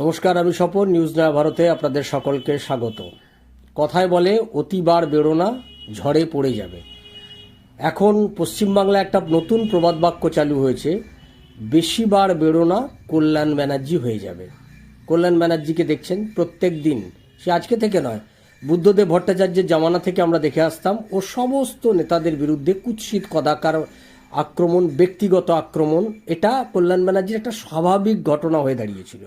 নমস্কার, আমি স্বপন। নিউজ নয়া ভারতে আপনাদের সকলকে স্বাগত। কথায় বলে অতিবার বেরো না, ঝড়ে পড়ে যাবে। এখন পশ্চিমবাংলায় একটা নতুন প্রবাদ বাক্য চালু হয়েছে, বেশিবার বেরো না, কল্যাণ ব্যানার্জি হয়ে যাবে। কল্যাণ ব্যানার্জিকে দেখছেন প্রত্যেক দিন, সে আজকে থেকে নয়, বুদ্ধদেব ভট্টাচার্যের জামানা থেকে আমরা দেখে আসতাম ও সমস্ত নেতাদের বিরুদ্ধে কুৎসিত কদাকার আক্রমণ, ব্যক্তিগত আক্রমণ, এটা কল্যাণ ব্যানার্জির একটা স্বাভাবিক ঘটনা হয়ে দাঁড়িয়েছিল।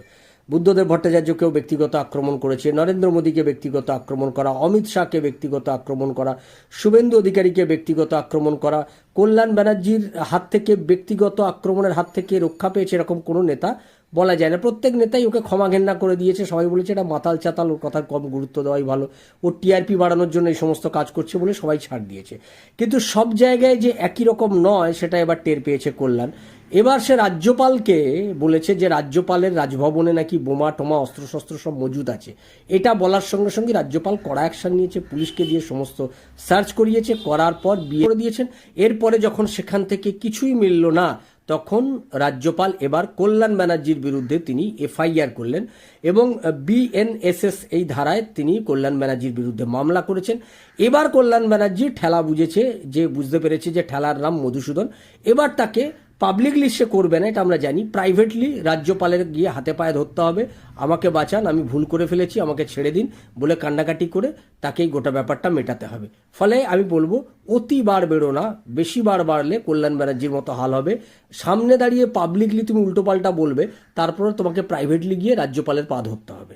বুদ্ধদেব ভট্টাচার্যকেও ব্যক্তিগত আক্রমণ করেছে, নরেন্দ্র মোদীকে ব্যক্তিগত আক্রমণ করা, অমিত শাহকে ব্যক্তিগত আক্রমণ করা, শুভেন্দু অধিকারীকে ব্যক্তিগত আক্রমণ করা। কল্যাণ ব্যানার্জির হাত থেকে, ব্যক্তিগত আক্রমণের হাত থেকে রক্ষা পেয়েছে এরকম কোনো নেতা বলা যায় না। প্রত্যেক নেতাই ওকে ক্ষমা ঘেন্না করে দিয়েছে। সবাই বলেছে এটা মাতাল চাতাল, ওর কথার কম গুরুত্ব দেওয়াই ভালো, ওর টিআরপি বাড়ানোর জন্য এই সমস্ত কাজ করছে বলে সবাই ছাড় দিয়েছে। কিন্তু সব জায়গায় যে একই রকম নয় সেটা এবার টের পেয়েছে কল্যাণ। এবার সে রাজ্যপালকে বলেছে যে রাজ্যপালের রাজভবনে নাকি বোমা টোমা অস্ত্রশস্ত্র সব মজুদ আছে। এটা বলার সঙ্গে সঙ্গে রাজ্যপাল কড়া অ্যাকশন নিয়েছে, পুলিশকে দিয়ে সমস্ত সার্চ করিয়েছে, করার পর বিয়ে করে দিয়েছেন। এরপরে যখন সেখান থেকে কিছুই মিলল না, তখন রাজ্যপাল এবার কল্যাণ ব্যানার্জির বিরুদ্ধে তিনি এফআইআর করলেন এবং বিএনএসএস এই ধারায় তিনি কল্যাণ ব্যানার্জির বিরুদ্ধে মামলা করেছেন। এবার কল্যাণ ব্যানার্জি ঠেলা বুঝেছে, যে বুঝতে পেরেছে যে ঠেলার নাম মধুসূদন। এবার তাকে পাবলিকলি সে করবে না, এটা আমরা জানি। প্রাইভেটলি রাজ্যপালের গিয়ে হাতে পায়ে ধরতে হবে, আমাকে বাঁচান, আমি ভুল করে ফেলেছি, আমাকে ছেড়ে দিন বলে কান্নাকাটি করে তাকেই গোটা ব্যাপারটা মেটাতে হবে। ফলে আমি বলবো অতিবার বেরো না, বেশিবার বাড়লে কল্যাণ ব্যানার্জির মতো হাল হবে। সামনে দাঁড়িয়ে পাবলিকলি তুমি উল্টোপাল্টা বলবে, তারপরে তোমাকে প্রাইভেটলি গিয়ে রাজ্যপালের পা ধরতে হবে।